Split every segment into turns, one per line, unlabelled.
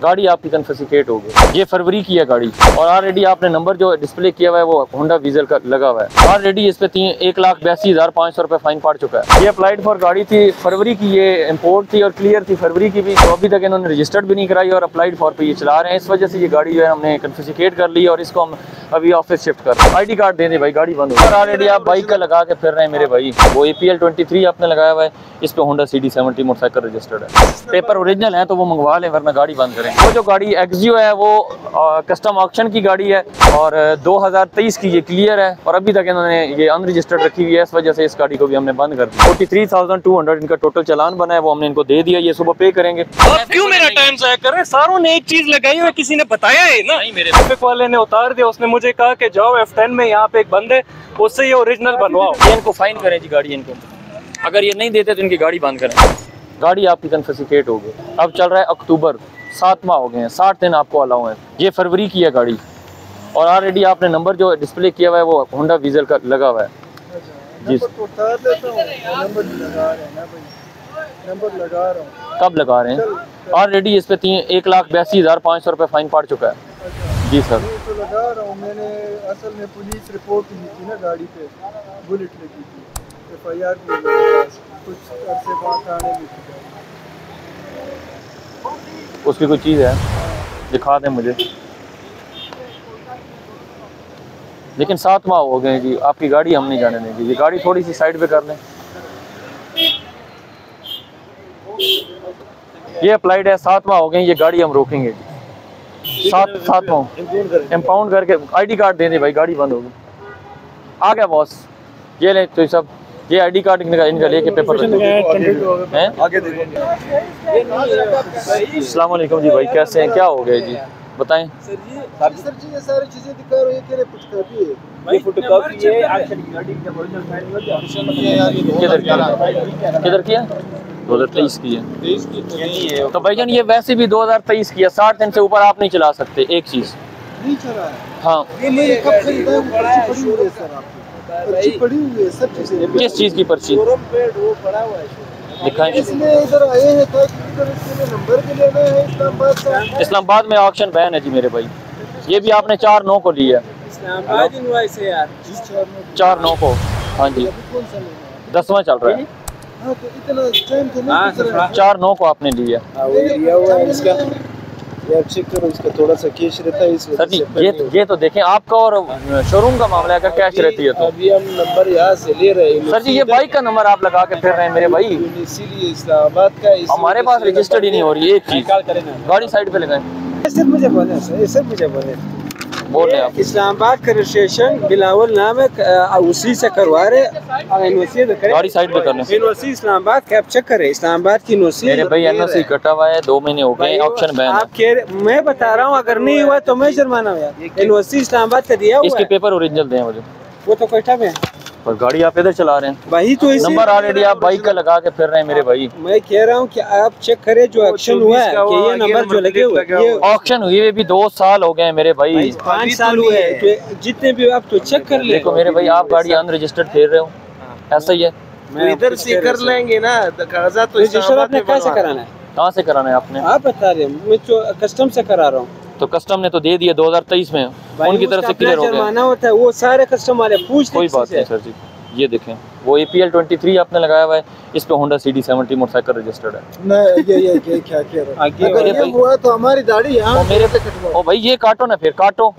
गाड़ी आपकी कन्फिस्केट हो गई। ये फरवरी की है गाड़ी और ऑलरेडी आपने नंबर जो डिस्प्ले किया हुआ है वो होंडा वीजल का लगा हुआ है। ऑलरेडी इस पे 1,82,500 रुपये फाइन पड़ चुका है। ये अप्लाइड फॉर गाड़ी थी फरवरी की, ये इम्पोर्ट थी और क्लियर थी फरवरी की भी, तो अभी तक इन्होंने रजिस्टर्ड भी नहीं कराई और अप्लाइड फॉर पे ये चला रहे हैं। इस वजह से ये गाड़ी जो है हमने कन्फिस्केट कर ली और इसको हम अभी ऑफिस शिफ्ट कर रहे हैं। ID कार्ड दे दें भाई, गाड़ी बंद हो। ऑलरेडी आप बाइक का लगा के फिर रहे हैं मेरे भाई, वो APL 23 आपने लगाया हुआ है, इस पे होंडा CD70 मोटरसाइकिल रजिस्टर्ड है। पेपर ओरिजिनल है तो वो मंगवा लें वरना गाड़ी बंद करें। वो जो गाड़ी एक्सियो है वो कस्टम ऑक्शन की गाड़ी है और 2023 की ये क्लियर है और अभी तक इन्होंने ये अनरजिस्टर्ड रखी हुई है। इस वजह से इस गाड़ी को भी हमने बंद कर दिया। 43,200 इनका टोटल चालान बना है, वो हमने इनको दे दिया, ये सुबह पे करेंगे।
आप क्यों मेरा टाइम जाया कर रहे हैं? सारों ने एक चीज लगाई हुई, किसी ने बताया है ना? नहीं, मेरे ट्रैफिक वाले ने उतार दिया। उसने मुझे कहा कि जाओ F10 में यहाँ पे एक बंद है, उससे ये ओरिजिनल बनवाओ।
ये इनको फाइन करें जी गाड़ी, इनको अगर ये नहीं देते तो इनकी गाड़ी बंद करें। गाड़ी आपकी कन्फिस्केट हो गई। अब चल रहा है अक्टूबर, 7 माह हो गए हैं, 60 दिन आपको अलाउ है। ये फरवरी की है गाड़ी और ऑलरेडी आपने नंबर जो डिस्प्ले किया हुआ है वो होंडा वीजल का लगा हुआ है जी। कब लगा रहे हैं? ऑलरेडी इस पे 1,82,500 रुपये फाइन पड़ चुका है जी सर।
तो लगा रहा हूँ मैंने, असल में पुलिस रिपोर्ट की थी ना, गाड़ी पे बुलेट लगी थी, FIR भी कुछ अरसे बाद आने भी थी।
उसकी कोई चीज़ है दिखा दें मुझे। लेकिन 7 माह हो गए जी, आपकी गाड़ी हम नहीं जाने देंगे। ये गाड़ी थोड़ी सी साइड पे कर लें। ये अप्लाइड है, 7 माह हो गए, ये गाड़ी हम रोकेंगे जी। 7 माह इम्पाउंड करके ID कार्ड दे दें भाई, गाड़ी बंद होगी। आ गया बॉस, ये ले तो सब, ये ID कार्ड इनका लेके पेपर हैं। अस्सलाम वालेकुम जी भाई, कैसे हैं? क्या हो गया जी बताएं।
सर जी ये सारी चीजें दिखा रहे हैं, ये फोटोकॉपी है भाई, फोटोकॉपी है।
किधर किया? 2023 की है तो भाईजान ये वैसे भी 2023 की है। 60 दिन से ऊपर आप नहीं चला सकते एक चीज।
नहीं चला है?
हाँ,
ये मैंने कब खरीदा है? वो पर्ची पड़ी हुई है सर, आपकी पर्ची पड़ी हुई है, सब चीजें।
किस चीज की पर्ची
वो पड़ा हुआ है
दिखाएं।
इसलिए इधर आए हैं ताकि इधर इसके नंबर भी लेना है इस्लामाबाद का।
इस्लामाबाद में ऑक्शन बैन है जी मेरे भाई। ये भी आपने 4/9 को लिया।
इस्लामाबाद इनवॉइस है यार,
4/9 को। हाँ जी, 10वां चल रहा है।
हाँ तो इतना टाइम तो नहीं,
4/9 को आपने लिया।
लिया हुआ है इसका। यार चेक करो, इसका थोड़ा सा कैश रहता है इस वजह
सर जी ये तो देखें, आपका और शोरूम का मामला है, अगर कैश रहती है तो।
अभी हम नंबर यहाँ से ले रहे हैं
सर जी, ये बाइक का नंबर आप लगा के फिर रहे हैं मेरे भाई,
इसीलिए इस्लामाबाद का।
हमारे पास रजिस्टर्ड ही नहीं हो रही है। एक चीज, गाड़ी साइड पे लगाएं।
सर मुझे बोले, सर मुझे बोले,
बोल रहे हैं आप।
इस्लामाबाद का रजिस्ट्रेशन बिलावल नाम है, उसी से करवा रहे।
गाड़ी साइड पे करने
यूनिवर्सिटी इस्लामाबाद कैप चेक करे, इस्लामाबाद की यूनिवर्सिटी।
मेरे भाई NOC कटा हुआ है, 2 महीने हो गए, ऑप्शन बैन है।
आप कह रहे, मैं बता रहा हूँ अगर नहीं हुआ तो मैं जुर्माना हुआ। यूनिवर्सिटी इस्लामाबाद का दिया हुआ
इसके पेपर ओरिजिनल दें मुझे।
वो तो कटा में,
पर गाड़ी आप इधर चला रहे हैं
वही तो
नंबर ऑलरेडी आप बाइक का लगा के फिर रहे हैं मेरे भाई।
मैं कह रहा हूँ कि आप चेक करें जो एक्शन हुआ है कि ये नंबर जो लगे हुए, ये
ऑक्शन हुए हुए भी 2 साल हो गए मेरे भाई,
5 साल हुए तो जितने भी आप तो चेक कर ले।
देखो मेरे भाई, आप गाड़ी अनरजिस्टर्ड फेर रहे हो, ऐसा ही है।
इधर से कर लेंगे ना कागजात, तो रजिस्टर आपने कैसे कराना है?
कहाँ से कराना है आपने?
आप बता रहे हैं, मैं तो कस्टम से करा रहा हूँ।
तो कस्टम ने तो दे दिया 2023 में, उनकी तरफ से क्लियर हो गया।
जुर्माना होता है, वो सारे कस्टम वाले पूछ।
कोई बात नहीं सर जी, ये देखें वो APL 23 आपने लगाया हुआ है, इस पे होंडा CD70 मोटरसाइकिल रजिस्टर्ड है।
नहीं ये क्या कह रहे हैं? अगर ये हुआ तो हमारी दाढ़ी यहाँ
मेरे से कटवा। ओ भाई ये काटो ना, फिर काटो।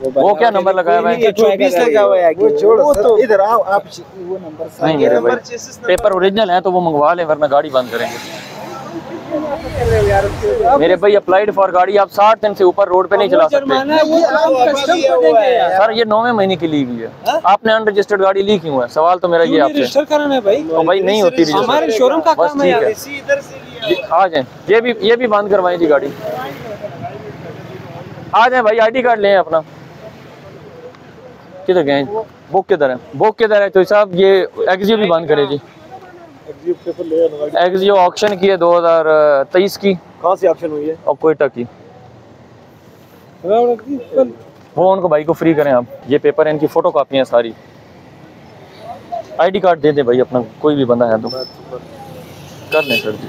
वो क्या नंबर लगाया हुआ है?
24 लगा हुआ है। वो छोड़ो सर, इधर आओ आप, वो नंबर
नहीं मेरे भाई, पेपर ओरिजिनल है तो वो मंगवा लें वरना गाड़ी बंद करेंगे मेरे भाई। अप्लाइड फॉर गाड़ी, आप 60 दिन से ऊपर रोड पे नहीं चला सकते सर। ये 9वें महीने की ली हुई है, आपने अनरजिस्टर्ड गाड़ी ली क्यों है? सवाल तो मेरा ये आपसे।
रजिस्टर कराना है भाई।
तो भाई नहीं होती रजिस्टर,
हमारे शोरूम का काम है यार।
आ जाए, ये भी बंद करवाएं जी गाड़ी। आ जाए भाई, ID कार्ड लें अपना। किधर गए? बुक किधर है? बुक किधर है? तो साहब ये एक्सियो भी बंद करे जी। एक्सियो ऑक्शन की है 2023 की।
कहाँ से ऑक्शन हुई है?
और कोयटा की। वो उनको भाई को फ्री करें आप। ये पेपर है, इनकी फोटो कापियाँ सारी। ID कार्ड दे दे भाई अपना, कोई भी बंदा है तो कर लें सर जी।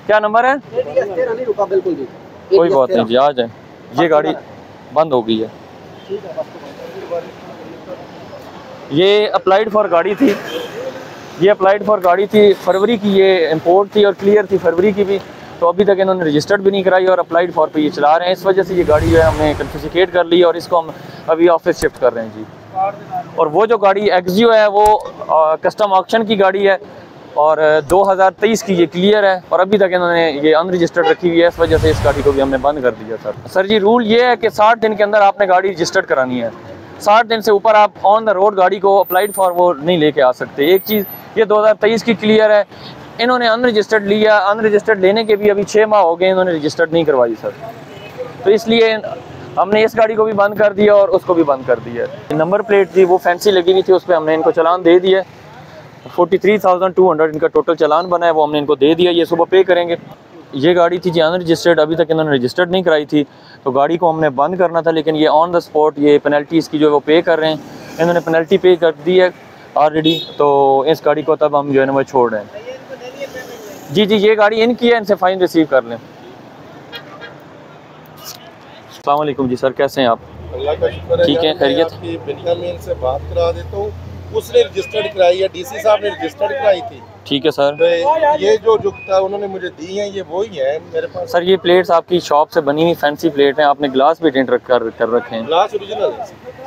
क्या नंबर है?
नहीं रुका बिल्कुल जी।
कोई बात नहीं जी, आ जाए। ये गाड़ी बंद हो गई है। ये अप्लाइड फॉर गाड़ी थी, ये अप्लाइड फॉर गाड़ी थी फरवरी की, ये इंपोर्ट थी और क्लियर थी फरवरी की भी, तो अभी तक इन्होंने रजिस्टर्ड भी नहीं कराई और अप्लाइड फॉर पे ये चला रहे हैं। इस वजह से ये गाड़ी जो है हमने कन्फिस्केट कर ली और इसको हम अभी ऑफिस शिफ्ट कर रहे हैं जी। और वो जो गाड़ी एक्जियो है वो कस्टम ऑक्शन की गाड़ी है और 2023 की ये क्लियर है और अभी तक इन्होंने ये अनरजिस्टर्ड रखी हुई है। इस वजह से इस गाड़ी को भी हमने बंद कर दिया सर जी रूल ये है कि 60 दिन के अंदर आपने गाड़ी रजिस्टर्ड करानी है। 60 दिन से ऊपर आप ऑन द रोड गाड़ी को अप्लाइड फॉर वो नहीं लेके आ सकते। एक चीज़ ये 2023 की क्लियर है, इन्होंने अनरजिस्टर्ड लिया, अनरजिस्टर्ड लेने के भी अभी 6 माह हो गए, इन्होंने रजिस्टर्ड नहीं करवाई सर, तो इसलिए हमने इस गाड़ी को भी बंद कर दिया और उसको भी बंद कर दिया। नंबर प्लेट थी वो फैंसी लगी हुई थी, उस पर हमने इनको चालान दे दिया। 43,200 इनका टोटल चालान बना है, वो हमने इनको दे दिया, ये सुबह पे करेंगे। ये गाड़ी थी जी अनरजिस्टर्ड, अभी तक इन्होंने रजिस्टर्ड नहीं कराई थी, तो गाड़ी को हमने बंद करना था, लेकिन ये ऑन द स्पॉट ये पेनल्टी इसकी जो है वो पे कर रहे हैं। इन्होंने पेनल्टी पे कर दी है ऑलरेडी, तो इस गाड़ी को तब हम जो है ना वो छोड़ रहे हैं। जी जी ये गाड़ी इनकी है, इनसे फाइन रिसीव कर लें। अस्सलाम वालेकुम जी सर, कैसे हैं आप?
अल्लाह का शुक्र है।
ठीक है, खैरियत?
आपकी बिन्यामीन से बात करा देता हूँ, उसने रजिस्टर्ड कराई है, डीसी साहब ने रजिस्टर्ड कराई थी।
ठीक है सर।
तो ये जो था उन्होंने मुझे दी है, ये वही है मेरे पास।
सर ये प्लेट्स आपकी शॉप से बनी हुई फैंसी प्लेट हैं, आपने ग्लास भी टेंट कर रखे हैं।
ग्लास ओरिजिनल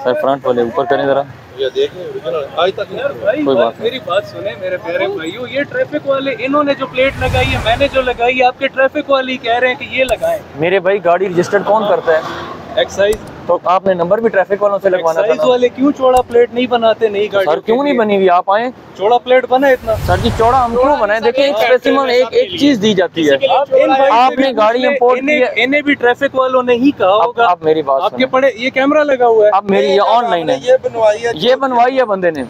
सर फ्रंट वाले ऊपर करें ज़रा,
ये देखें ओरिजिनल आज तक नहीं।
भाई
कोई बात
मेरी बात सुने मेरे प्यारे भाइयों, ये ट्रैफिक वाले इन्होंने जो प्लेट लगाई है, मैंने जो लगाई है, आपके ट्रैफिक वाले ही कह रहे हैं कि ये लगाएं।
मेरे भाई गाड़ी रजिस्टर्ड कौन करता है?
एक्साइज।
तो आपने नंबर भी ट्रैफिक वालों से लगवाना था
एक्साइज
ना।
वाले क्यों चौड़ा प्लेट नहीं बनाते नई गाड़ी?
सर क्यों नहीं बनी हुई, आप आए।
चौड़ा प्लेट बना इतना?
सर जी चौड़ा हम क्यों बनाए, देखिए एक स्पेसिमन एक चीज दी जाती है। आपने गाड़ी इंपोर्ट की है,
इन्हें भी ट्रैफिक वालों ने ही कहा होगा।
आप मेरी बात
आपके पड़े ये कैमरा लगा हुआ है,
अब मेरी ये ऑनलाइन है,
ये बनवाई है
बंदे ने।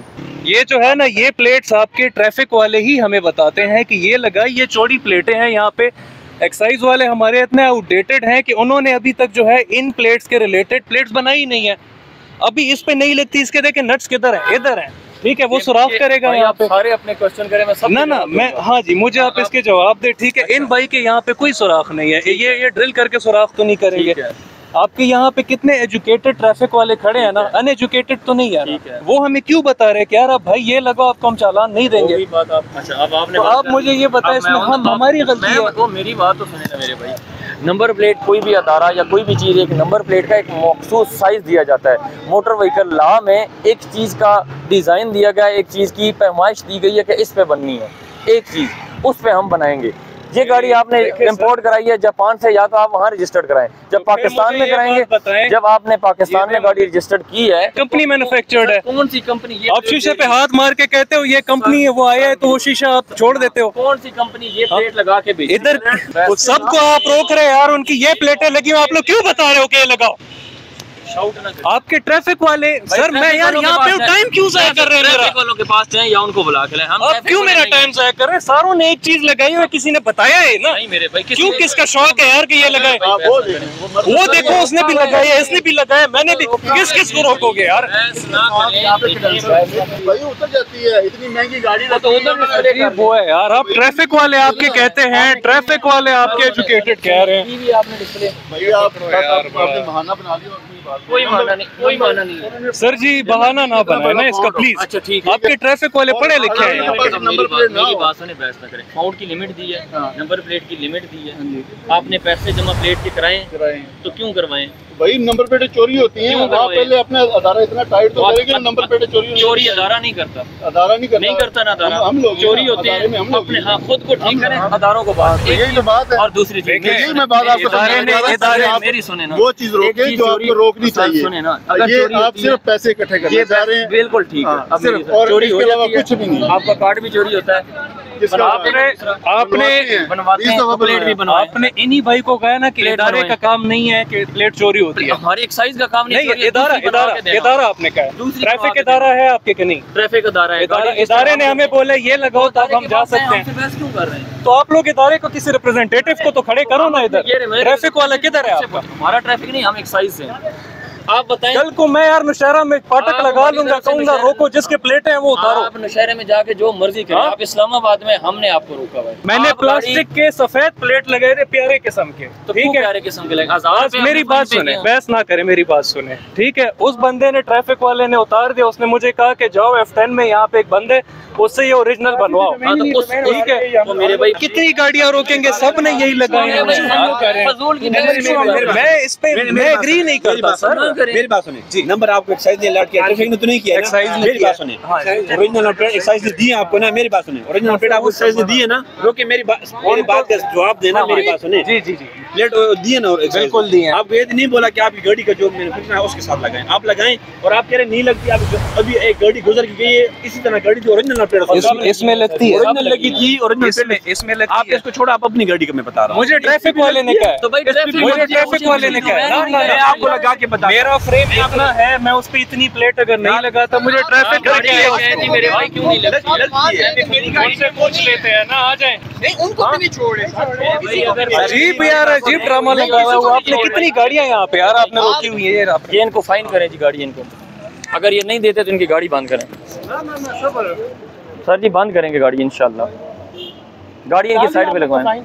ये जो है ना ये प्लेट्स आपके ट्रैफिक वाले ही हमें बताते हैं कि ये लगाई, ये चौड़ी प्लेटें हैं यहाँ पे। एक्साइज वाले हमारे इतने आउटडेटेड हैं कि उन्होंने अभी तक जो है इन प्लेट्स के रिलेटेड प्लेट्स बनाई ही नहीं है। अभी इस पे नहीं लगती, इसके देखे नट्स किधर है, इधर है, ठीक है वो सुराख करेगा यहाँ पे।
सारे अपने क्वेश्चन करें, मैं सब
ना मैं, हाँ जी मुझे आप इसके जवाब दे, ठीक है। इन भाई के यहाँ पे कोई सुराख नहीं है, ये ड्रिल करके सुराख तो नहीं करेंगे। आपके यहाँ पे कितने एजुकेटेड ट्रैफिक वाले खड़े हैं ना, अनएजुकेटेड तो नहीं यार, वो हमें क्यों बता रहे कि यार अब भाई ये लगाओ, आपको हम चालान नहीं देंगे।
बात आप, अच्छा अब आपने
तो आप मुझे ये बताएं इसमें हम हमारी गलती है?
वो मेरी बात तो सुने ना मेरे भाई, नंबर प्लेट कोई भी अदारा या कोई भी चीज़, एक नंबर प्लेट का एक मखसूस साइज़ दिया जाता है। मोटर व्हीकल लॉ में एक चीज़ का डिज़ाइन दिया गया, एक चीज़ की पैमाइश दी गई है कि इस पे बननी है एक चीज़, उस पे हम बनाएंगे। ये गाड़ी आपने इंपोर्ट कराई है जापान से, या तो आप वहाँ रजिस्टर्ड कराएं, जब पाकिस्तान में कराएंगे, जब आपने पाकिस्तान में गाड़ी रजिस्टर्ड की है।
कंपनी मैन्युफैक्चर्ड है,
कौन सी कंपनी?
आप शीशे पे हाथ मार के कहते हो ये कंपनी है, वो आया है तो वो शीशा आप छोड़ देते हो।
कौन सी कंपनी ये प्लेट लगा के बेचती है?
इधर सबको आप रोक रहे हैं यार, उनकी ये प्लेटें लगी हुई, आप लोग क्यों बता रहे हो कि ये लगाओ? आपके ट्रैफिक वाले सर, मैं यार यहाँ पे टाइम क्यों जाया कर रहे हैं?
ट्रैफिक वालों के पास जाएं या उनको बुला के लाएं। हम
आप क्यों मेरा टाइम जाया कर रहे हैं? सारों ने एक चीज लगाई है, किसी ने बताया है ना?
नहीं मेरे भाई,
क्यों, किसका शौक है यार कि ये लगाए? वो देखो उसने भी लगाया, इसने भी लगाया, मैंने भी, किस को रोकोगे यार?
भाई उतर जाती है, इतनी महंगी गाड़ी
वो है यार, आप ट्रैफिक वाले आपके कहते हैं, ट्रैफिक वाले आपके एजुकेटेड कह रहे हैं।
भैया आपने बहाना बना लिया।
कोई माना नहीं
सर जी बहाना ना बनाए ना इसका प्लीज।
अच्छा ठीक है,
आपके ट्रैफिक वाले पढ़े लिखे हैं।
मेरी बात सुने, बहस ना करें। फाउंड की लिमिट दी है, नंबर प्लेट की लिमिट दी है, आपने पैसे जमा प्लेट के कराएं तो क्यों करवाएं?
भाई नंबर प्लेटें चोरी होती हैं, आप पहले अपने अदारा इतना टाइट तो करें कि नंबर प्लेटें चोरी
अदारा नहीं करता,
अदारा नहीं करता
ना अदारा,
हम लोग
चोरी होते हैं अपने, हाँ खुद को ठीक करें, अदारों को बात,
यही तो बात है।
और दूसरी चीज
यही मैं बात आपको
मेरी सुने ना,
वो चीज रोके जो आपको रोकनी चाहिए।
सुने ना,
ये आप सिर्फ पैसे इकट्ठे करने जा रहे हैं,
बिल्कुल ठीक है, अब
सिर्फ, और
चोरी हो जाती है,
कुछ भी नहीं।
आपका कार्ड भी चोरी होता है,
आपने इन्हीं भाई को कहा ना कि इदारे का काम नहीं है कि प्लेट चोरी होती है।
हमारे एक्साइज का काम
नहीं, इदारा आपने कहा, ट्रैफिक इदारा है आपके कि नहीं?
ट्रैफिक इदारा है,
इदारे ने हमें बोला ये लगाओ तब हम जा सकते हैं।
क्यों कर रहे हैं?
तो आप लोग इदारे को किसी रिप्रेजेंटेटिव को तो खड़े करो ना इधर। ट्रैफिक वाला किधर है आपका?
हमारा ट्रैफिक नहीं, हम एक्साइज से। आप बताएं।
कल को मैं यार नौशहरा में फाटक लगा लूंगा, कहूंगा रोको, जिसके प्लेटें हैं वो उतारो।
आप नौशहरे में जाके जो मर्जी करें, आप इस्लामाबाद में हमने आपको रोका हुआ है।
मैंने प्लास्टिक के सफेद प्लेट लगाए थे प्यारे किस्म के,
तो
ठीक है,
प्यारे किस्म के
आज मेरी बात सुने, बहस ना करे, मेरी बात सुने, ठीक है। उस बंदे ने, ट्रैफिक वाले ने उतार दिया, उसने मुझे कहा कि जाओ F10 में यहाँ पे एक बंदे, उससे ये ओरिजिनल बनवाओ। ठीक है,
तो मेरे भाई
कितनी गाड़ियां रोकेंगे, सब ने यही लगाए हैं। मैं इस पे मैं एग्री नहीं करता सर।
मेरी बात सुने जी, नंबर आपको एक्साइज ने अलर्ट किया, ट्रैफिक ने तो नहीं किया,
एक्साइज ने
मेरी बात सुने, ओरिजिनल प्लेट एक्साइज ने दी है आपको ना, मेरी बात सुने, ओरिजिनल प्लेट आपको एक्साइज ने दी है ना, रोके मेरी बात का जवाब देना, मेरी बात सुने।
जी जी जी,
प्लेट दी है ना,
बिल्कुल दी है।
आप ये नहीं बोला कि आप गाड़ी का जो मैंने पूछना है उसके साथ लगाएं, आप लगाएं, और आप कह रहे नहीं लगती, आप अभी एक गाड़ी गुजर गई है इसी तरह गाड़ी थी, ओरिजिनल प्लेट
इसमें लगती है,
ओरिजिनल लगी थी, ओरिजिनल
इसमें लगती
आप
है।
इसको छोड़ो, आप अपनी गाड़ी का मैं बता रहा हूँ,
मुझे ट्रैफिक वाले ने कहा,
तो भाई
मुझे ट्रैफिक वाले ने कहा,
मैं आपको लगा के बता,
मेरा फ्रेम इतना है, मैं उस पे इतनी प्लेट अगर नहीं लगाता, मुझे ट्रैफिक
मेरे भाई क्यों नहीं लगती?
पूछ लेते हैं ना, आ जाए।
उनको भी नहीं छोड़े।
अजीब यार, अजीब ड्रामा लगा हुआ है। आपने कितनी गाड़ियां यहाँ पे यार आपने रोकी हुई है यार आपने?
ये इनको फाइन करें जी, गाड़ी इनको, अगर ये नहीं देते तो इनकी गाड़ी बंद करें। सर जी बंद करेंगे गाड़ी इंशाल्लाह, गाड़ी इनकी साइड पे लगवाएं।